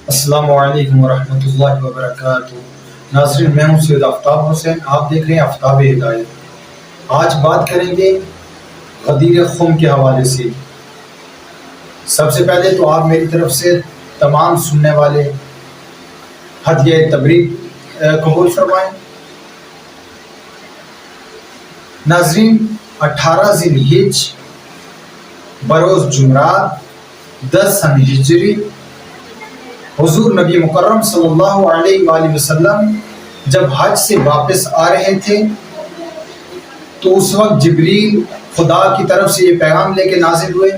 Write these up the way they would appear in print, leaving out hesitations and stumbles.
السلام علیکم ورحمۃ اللہ وبرکاتہ۔ ناظرین، میں ہوں سید آفتاب حسین، آپ دیکھ رہے ہیں آفتاب ہدایت۔ آج بات کریں گے غدیر خم کے حوالے سے۔ سب سے پہلے تو آپ میری طرف سے تمام سننے والے ہدیہ تبریک قبول فرمائیں۔ ناظرین، 18 ذی الحجہ بروز جمعرات 10 سن ہجری، حضور نبی مکرم صلی اللہ علیہ وآلہ وسلم جب حج سے واپس آ رہے تھے تو اس وقت جبریل خدا کی طرف سے یہ پیغام لے کے نازل ہوئے،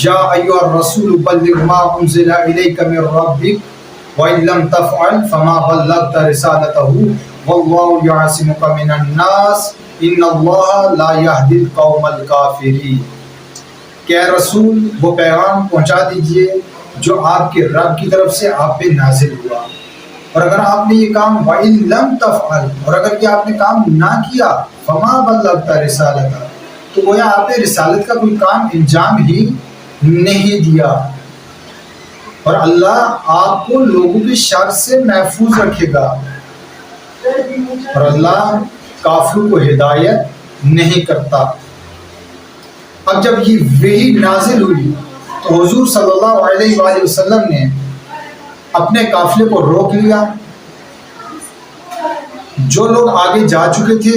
یا ایھا الرسول بلغ ما انزل الیک من ربک وان لم تفعل فما بلغت رسالته واللہ یعصمک من الناس ان اللہ لا یہدی القوم الکافرین۔ کہ اے رسول، وہ پیغام پہنچا دیجئے جو آپ کے رب کی طرف سے آپ پہ نازل ہوا، اور اگر آپ نے یہ کام وَإِن لَمْ تَفْعَلْ، اور اگر یہ آپ نے کام نہ کیا، فَمَا بَلَّغْتَ رِسَالَتَهُ، تو گویا آپ نے رسالت کا کوئی کام انجام ہی نہیں دیا، اور اللہ آپ کو لوگوں کی شر سے محفوظ رکھے گا، اور اللہ کافروں کو ہدایت نہیں کرتا۔ اب جب یہ وحی نازل ہوئی تو حضور صلی اللہ علیہ وآلہ وسلم نے اپنے قافلے کو روک لیا۔ جو لوگ آگے جا چکے تھے،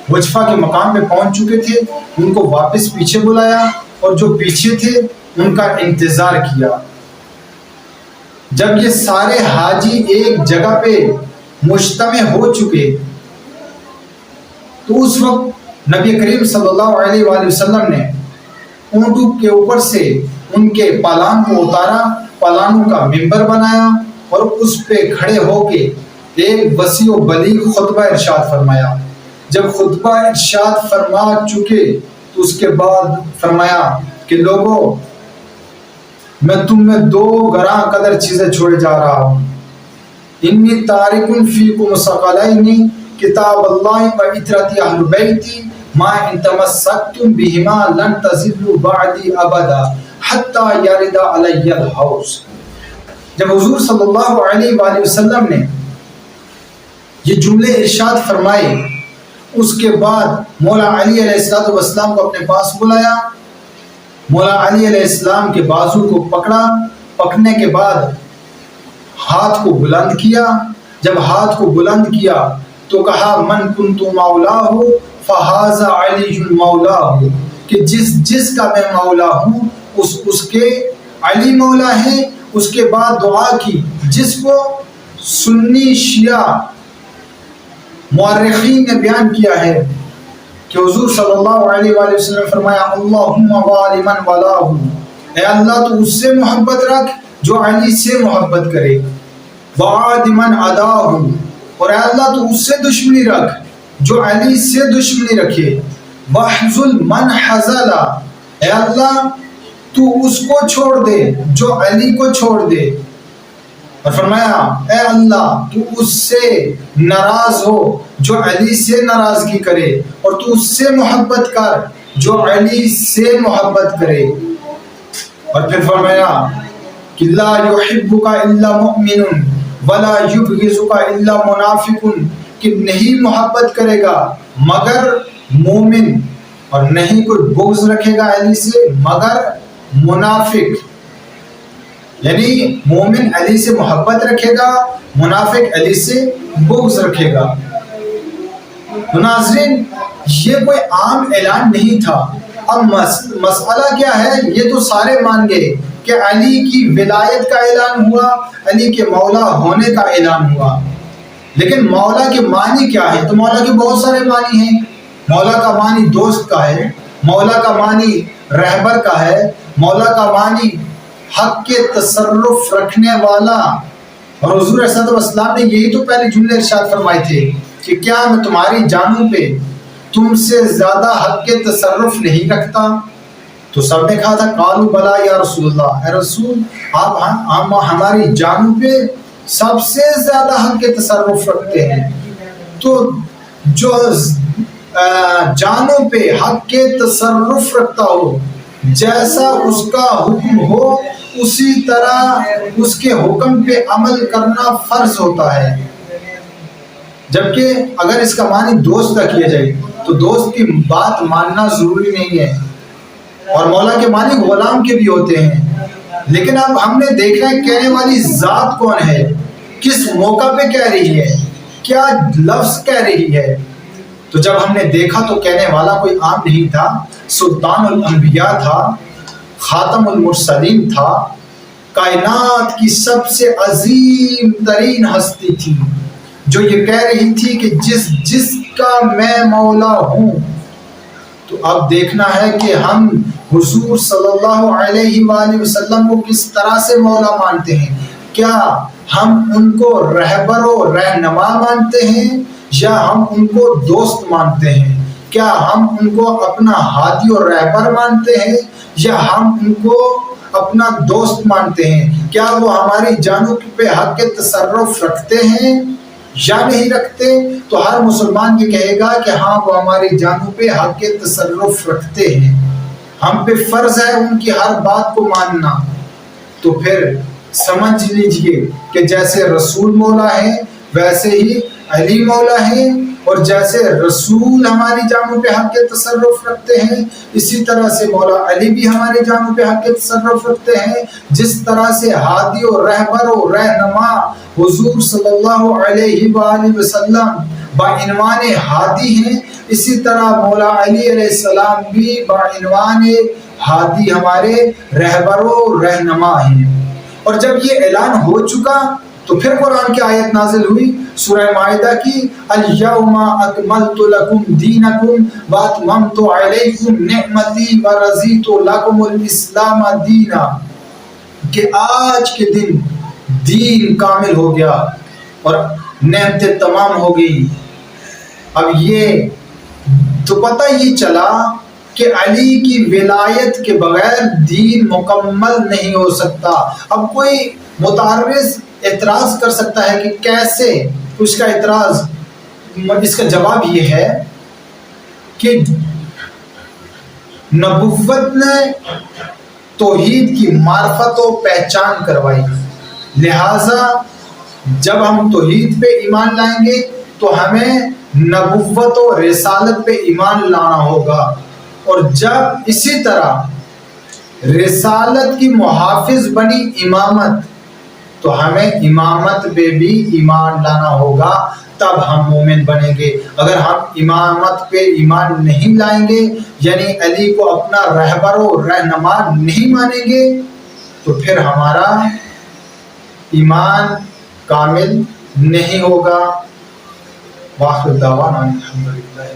وجفہ کے مقام پہ پہنچ چکے تھے، ان کو واپس پیچھے بلایا، اور جو پیچھے تھے ان کا انتظار کیا۔ جب یہ سارے حاجی ایک جگہ پہ مجتمع ہو چکے تو اس وقت نبی کریم صلی اللہ علیہ وآلہ وسلم نے اونٹوں کے اوپر سے ان کے پالان کو اتارا، پالانوں کا ممبر بنایا، اور اس پہ کھڑے ہو کے ایک وسیع و بلیغ خطبہ ارشاد فرمایا۔ جب خطبہ ارشاد فرما چکے تو اس کے بعد فرمایا کہ لوگوں، میں تم میں دو گراں قدر چیزیں چھوڑے جا رہا ہوں۔ انی تارک فیکم ثقلین کتاب اللہ و عترتی اہل بیتی ما ان تمسکتم بہما لن تضلوا بعدی ابدا حتی یرد علی الحوض۔ جب حضور صلی اللہ علیہ وآلہ وسلم نے یہ جملے ارشاد فرمائے، اس کے بعد مولا علی علیہ السلام کو اپنے پاس بلایا، مولا علی علیہ السلام کے بازو کو پکڑا، پکڑنے کے بعد ہاتھ کو بلند کیا۔ جب ہاتھ کو بلند کیا تو کہا من کنت مولاہ فہذا علی مولاہ، کہ جس کا میں مولا ہوں اس کے علی مولا ہے۔ اس کے بعد دعا کی، جس کو سنی شیعہ مورخین نے بیان کیا ہے کہ حضور صلی اللہ علیہ وآلہ وسلم فرمایا اللہم والی من والاہ، اے اللہ تو اس سے محبت رکھ جو علی سے محبت کرے، وعاد من عداہ، اور اے اللہ تو اس سے دشمنی رکھ جو علی سے دشمنی رکھے، واحذل من حزل، اے اللہ تو اس کو چھوڑ دے جو علی کو چھوڑ دے، اور فرمایا اے اللہ تو اس سے ناراض ہو جو علی سے ناراضگی کرے، اور تو اس سے محبت کر جو علی سے محبت کرے، اور پھر فرمایا کہ لا یحبک الا مؤمن ولا یبغضک الا منافق، کہ نہیں محبت کرے گا مگر مومن، اور نہیں کوئی بغض رکھے گا علی سے مگر منافق، یعنی مومن علی سے محبت رکھے گا، منافق علی سے بغض رکھے گا۔ تو ناظرین، یہ کوئی عام اعلان نہیں تھا۔ اب مسئلہ کیا ہے، یہ تو سارے مان گئے کہ علی کی ولایت کا اعلان ہوا، علی کے مولا ہونے کا اعلان ہوا، لیکن مولا کے معنی کیا ہے؟ تو مولا کے بہت سارے معنی ہیں۔ مولا کا معنی دوست کا ہے، مولا کا معنی رہبر کا ہے، مولا کا معنی حق کے تصرف رکھنے والا، اور حضور صلی اللہ علیہ وسلم نے یہی تو پہلے جملے ارشاد فرمائے تھے کہ کیا میں تمہاری جانوں پہ تم سے زیادہ حق کے تصرف نہیں رکھتا؟ تو سب نے کہا تھا قالوا بلا یا رسول اللہ، اے رسول آپ ہماری جانوں پہ سب سے زیادہ حق کے تصرف رکھتے ہیں۔ تو جو جانوں پہ حق کے تصرف رکھتا ہو، جیسا اس کا حکم ہو اسی طرح اس کے حکم پہ عمل کرنا فرض ہوتا ہے. جبکہ اگر اس کا معنی دوست کا کیا جائے تو دوست کی بات ماننا ضروری نہیں ہے، اور مولا کے معنی غلام کے بھی ہوتے ہیں. لیکن اب ہم نے دیکھنا ہے کہنے والی ذات کون ہے، کس موقع پہ کہہ رہی ہے، کیا لفظ کہہ رہی ہے. تو جب ہم نے دیکھا تو کہنے والا کوئی عام نہیں تھا، سلطان الانبیاء تھا، خاتم المرسلین تھا، کائنات کی سب سے عظیم ترین ہستی تھی، جو یہ کہہ رہی تھی کہ جس کا میں مولا ہوں. تو اب دیکھنا ہے کہ ہم حضور صلی اللہ علیہ وآلہ وسلم کو کس طرح سے مولا مانتے ہیں. کیا ہم ان کو رہبر و رہنما مانتے ہیں یا ہم ان کو دوست مانتے ہیں؟ کیا ہم ان کو اپنا ہادی اور رہبر مانتے ہیں یا ہم ان کو اپنا دوست مانتے ہیں؟ کیا وہ ہماری جانوں پہ حق کے تصرف رکھتے ہیں یا نہیں رکھتے؟ تو ہر مسلمان یہ کہے گا کہ ہاں وہ ہماری جانوں پہ حق کے تصرف رکھتے ہیں، ہم پہ فرض ہے ان کی ہر بات کو ماننا. تو پھر سمجھ لیجئے کہ جیسے رسول مولا ہے ویسے ہی علی مولا ہے، اور جیسے رسول ہماری جانوں پہ حق کے تصرف رکھتے ہیں اسی طرح سے مولا علی بھی ہماری جانوں پہ حق کے تصرف رکھتے ہیں. جس طرح سے ہادی و رہبر و رہنما حضور صلی اللہ علیہ وآلہ وسلم بعنوان ہادی ہیں، اسی طرح مولا علی علیہ السلام بھی بعنوان ہادی ہمارے رہبر و رہنما ہیں. اور جب یہ اعلان ہو چکا تو پھر قرآن کی آیت نازل ہوئی سورہ مائدہ کی، الیوم اکملت لکم دینکم واتممت علیکم نعمتی ورضیت لکم الاسلام دینا، کہ آج کے دن دین کامل ہو گیا اور نعمتیں تمام ہو گئی. اب یہ تو پتہ یہ چلا کہ علی کی ولایت کے بغیر دین مکمل نہیں ہو سکتا. اب کوئی متعرض اعتراض کر سکتا ہے کہ کیسے؟ اس کا اعتراض، اس کا جواب یہ ہے کہ نبوت نے توحید کی معرفت و پہچان کروائی، لہٰذا جب ہم توحید پہ ایمان لائیں گے تو ہمیں نبوت و رسالت پہ ایمان لانا ہوگا. اور جب اسی طرح رسالت کی محافظ بنی امامت تو ہمیں امامت پہ بھی ایمان لانا ہوگا، تب ہم مومن بنیں گے. اگر ہم امامت پہ ایمان نہیں لائیں گے، یعنی علی کو اپنا رہبر و رہنما نہیں مانیں گے، تو پھر ہمارا ایمان کامل نہیں ہوگا. واخر دعوانا الحمدللہ.